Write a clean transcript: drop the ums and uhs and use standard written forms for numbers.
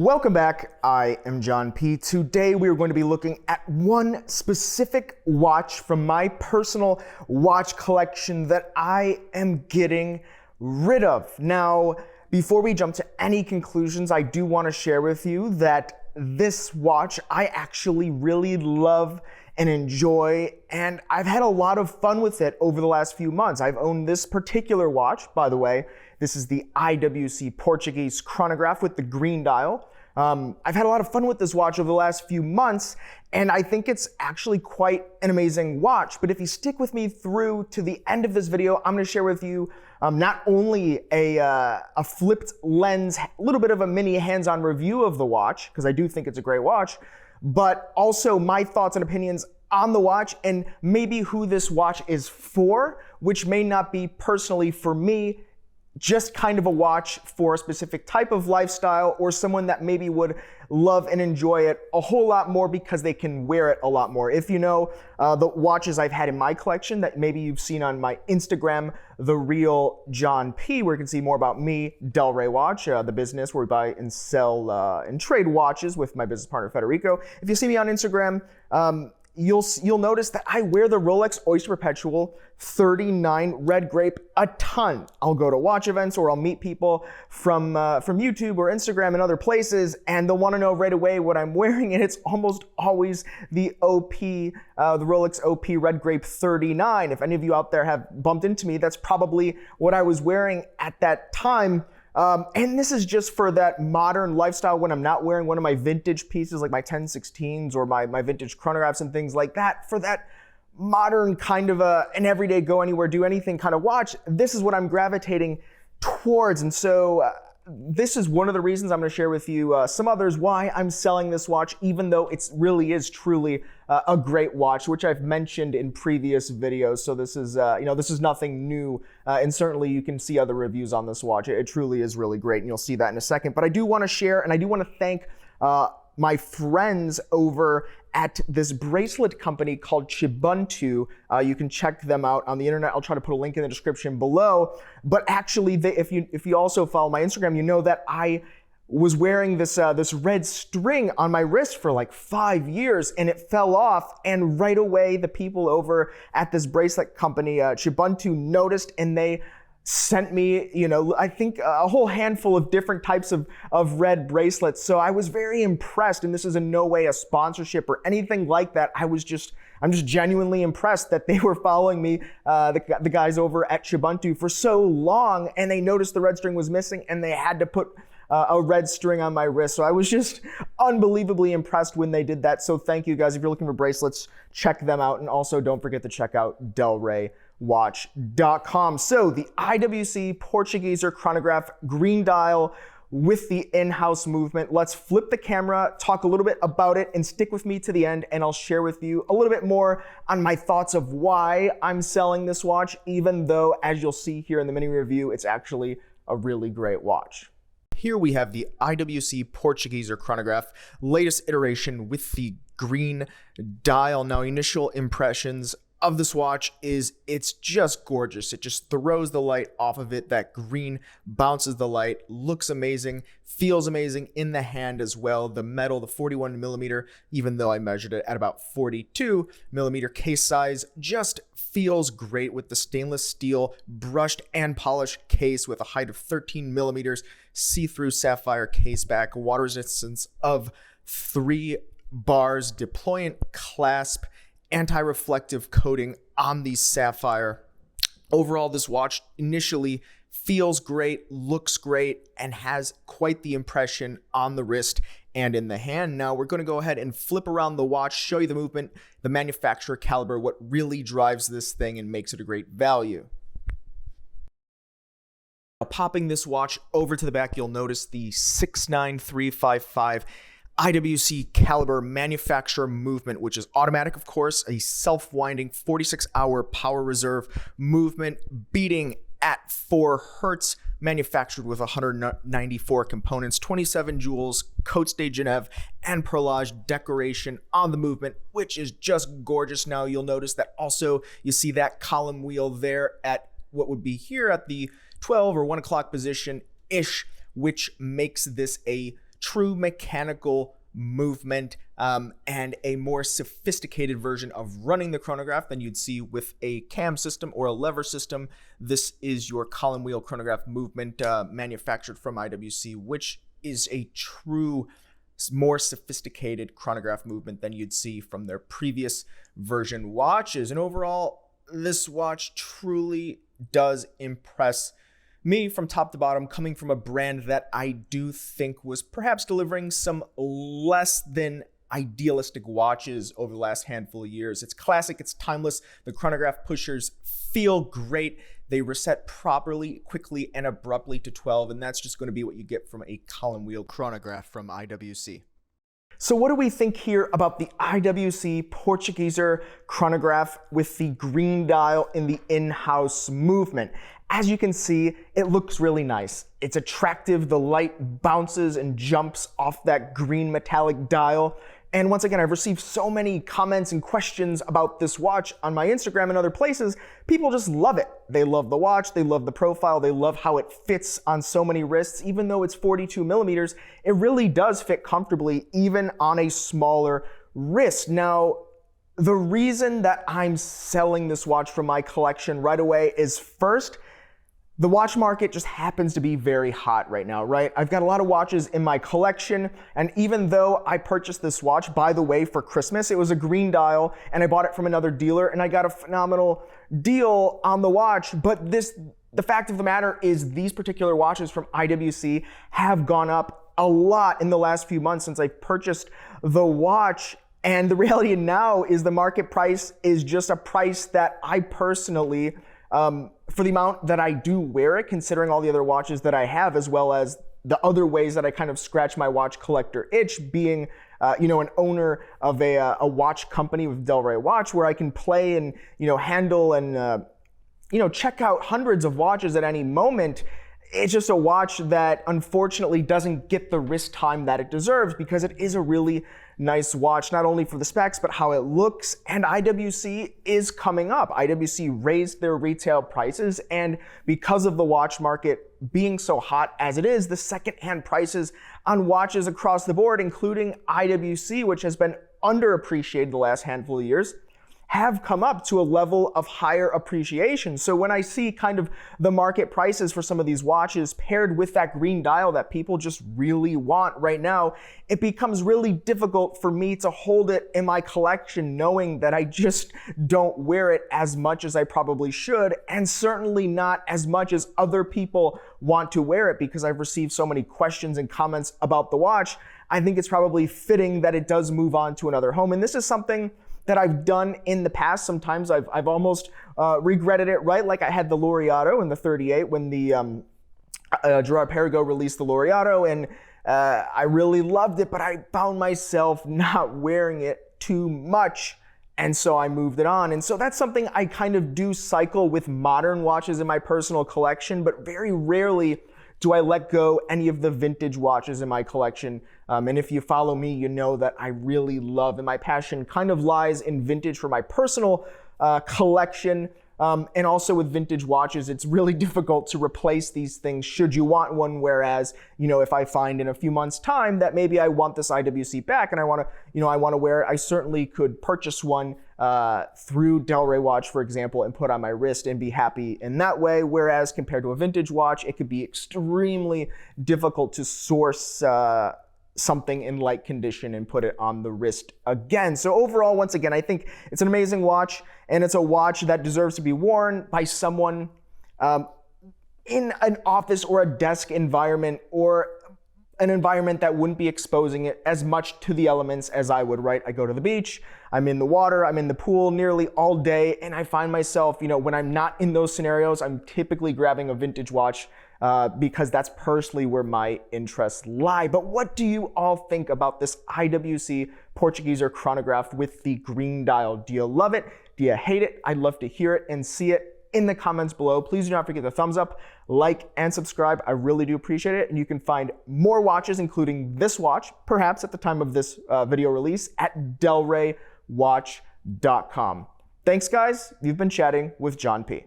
Welcome back. I am John P. Today we are going to be looking at one specific watch from my personal watch collection that I am getting rid of. Now, before we jump to any conclusions, I do want to share with you that this watch I actually really love and enjoy, and I've had a lot of fun with it over the last few months. I've owned this particular watch, by the way. This is the IWC Portuguese chronograph with the green dial. I've had a lot of fun with this watch over the last few months, and I think it's actually quite an amazing watch. But if you stick with me through to the end of this video, I'm going to share with you not only a flipped lens, a little bit of a mini hands-on review of the watch, because I do think it's a great watch, but also my thoughts and opinions on the watch and maybe who this watch is for, which may not be personally for me, just kind of a watch for a specific type of lifestyle or someone that maybe would love and enjoy it a whole lot more because they can wear it a lot more. If you know the watches I've had in my collection that maybe you've seen on my Instagram, The Real John P, where you can see more about me, Del Rey Watch, the business where we buy and sell and trade watches with my business partner Federico. If you see me on Instagram, you'll notice that I wear the Rolex Oyster Perpetual 39 Red Grape a ton. I'll go to watch events or I'll meet people from YouTube or Instagram and other places, and they'll want to know right away what I'm wearing, and it's almost always the the Rolex OP Red Grape 39. If any of you out there have bumped into me, that's probably what I was wearing at that time. And this is just for that modern lifestyle when I'm not wearing one of my vintage pieces like my 1016s or my vintage chronographs and things like that. For that modern kind of an everyday go anywhere, do anything kind of watch, this is what I'm gravitating towards. And so this is one of the reasons I'm going to share with you some others why I'm selling this watch, even though it really is truly a great watch, which I've mentioned in previous videos. So this is, this is nothing new, and certainly you can see other reviews on this watch. It truly is really great, and you'll see that in a second. But I do want to share, and I do want to thank my friends over at this bracelet company called Chibuntu. You can check them out on the internet. I'll try to put a link in the description below. But actually, if you also follow my Instagram, you know that I was wearing this red string on my wrist for like 5 years, and it fell off. And right away, the people over at this bracelet company, Chibuntu, noticed, and they sent me, I think a whole handful of different types of red bracelets. So I was very impressed, and this is in no way a sponsorship or anything like that. I'm just genuinely impressed that they were following me, the guys over at Chibuntu, for so long, and they noticed the red string was missing, and they had to put a red string on my wrist. So I was just unbelievably impressed when they did that. So thank you guys. If you're looking for bracelets, check them out. And also don't forget to check out delreywatch.com. So the IWC Portuguese chronograph green dial with the in-house movement. Let's flip the camera, talk a little bit about it, and stick with me to the end, and I'll share with you a little bit more on my thoughts of why I'm selling this watch, even though, as you'll see here in the mini review, it's actually a really great watch. Here we have the IWC Portuguese chronograph, latest iteration with the green dial. Now, initial impressions of this watch is it's just gorgeous. It just throws the light off of it. That green bounces the light, looks amazing, feels amazing in the hand as well. The metal, the 41 millimeter, even though I measured it at about 42 millimeter case size, just feels great with the stainless steel brushed and polished case with a height of 13 millimeters, see-through sapphire case back, water resistance of 3 bars, deployant clasp, anti-reflective coating on the sapphire. Overall, this watch initially feels great, looks great, and has quite the impression on the wrist and in the hand. Now we're going to go ahead and flip around the watch, show you the movement, the manufacturer caliber, what really drives this thing and makes it a great value. Now, popping this watch over to the back, you'll notice the 69355 IWC caliber manufacturer movement, which is automatic, of course, a self-winding 46-hour power reserve movement beating at 4 hertz, manufactured with 194 components, 27 jewels, Cote de Genève, and perlage decoration on the movement, which is just gorgeous. Now you'll notice that also you see that column wheel there at what would be here at the 12 or 1 o'clock position-ish, which makes this a true mechanical movement and a more sophisticated version of running the chronograph than you'd see with a cam system or a lever system. This is your column wheel chronograph movement manufactured from IWC, which is a true, more sophisticated chronograph movement than you'd see from their previous version watches. And overall, this watch truly does impress me from top to bottom, coming from a brand that I do think was perhaps delivering some less than idealistic watches over the last handful of years. It's classic, it's timeless. The chronograph pushers feel great. They reset properly, quickly, and abruptly to 12, and that's just going to be what you get from a column wheel chronograph from IWC. So what do we think here about the IWC Portugueser chronograph with the green dial in the in-house movement? As you can see, it looks really nice. It's attractive. The light bounces and jumps off that green metallic dial. And once again, I've received so many comments and questions about this watch on my Instagram and other places. People just love it. They love the watch, they love the profile, they love how it fits on so many wrists. Even though it's 42 millimeters, it really does fit comfortably even on a smaller wrist. Now, the reason that I'm selling this watch from my collection right away is, first, the watch market just happens to be very hot right now, right? I've got a lot of watches in my collection, and even though I purchased this watch, by the way, for Christmas, it was a green dial, and I bought it from another dealer, and I got a phenomenal deal on the watch, but the fact of the matter is these particular watches from IWC have gone up a lot in the last few months since I purchased the watch, and the reality now is the market price is just a price that I personally, for the amount that I do wear it, considering all the other watches that I have, as well as the other ways that I kind of scratch my watch collector itch, being an owner of a watch company with Del Rey Watch, where I can play and handle and check out hundreds of watches at any moment. It's just a watch that unfortunately doesn't get the wrist time that it deserves, because it is a really nice watch, not only for the specs, but how it looks. And IWC is coming up. IWC raised their retail prices, and because of the watch market being so hot as it is, the secondhand prices on watches across the board, including IWC, which has been underappreciated the last handful of years, have come up to a level of higher appreciation. So when I see kind of the market prices for some of these watches paired with that green dial that people just really want right now, it becomes really difficult for me to hold it in my collection, knowing that I just don't wear it as much as I probably should, and certainly not as much as other people want to wear it, because I've received so many questions and comments about the watch. I think it's probably fitting that it does move on to another home. And this is something that I've done in the past. Sometimes I've almost regretted it, right? Like I had the Laureato in the 38 when the Girard-Perregaux released the Laureato, and I really loved it, but I found myself not wearing it too much, and so I moved it on. And so that's something I kind of do cycle with modern watches in my personal collection, but very rarely do I let go any of the vintage watches in my collection. And if you follow me, you know that I really love, and my passion kind of lies in vintage for my personal collection. And also with vintage watches, it's really difficult to replace these things should you want one. Whereas, if I find in a few months' time that maybe I want this IWC back and I want to wear it, I certainly could purchase one through Del Rey Watch, for example, and put on my wrist and be happy in that way. Whereas compared to a vintage watch, it could be extremely difficult to source something in like condition and put it on the wrist again. So overall, once again, I think it's an amazing watch, and it's a watch that deserves to be worn by someone in an office or a desk environment, or an environment that wouldn't be exposing it as much to the elements as I would, right? I go to the beach, I'm in the water, I'm in the pool nearly all day, and I find myself, when I'm not in those scenarios, I'm typically grabbing a vintage watch because that's personally where my interests lie. But what do you all think about this IWC Portugueser chronograph with the green dial? Do you love it? Do you hate it? I'd love to hear it and see it in the comments below. Please do not forget the thumbs up, like, and subscribe. I really do appreciate it. And you can find more watches, including this watch, perhaps at the time of this video release, at delreywatch.com. Thanks, guys. You've been chatting with John P.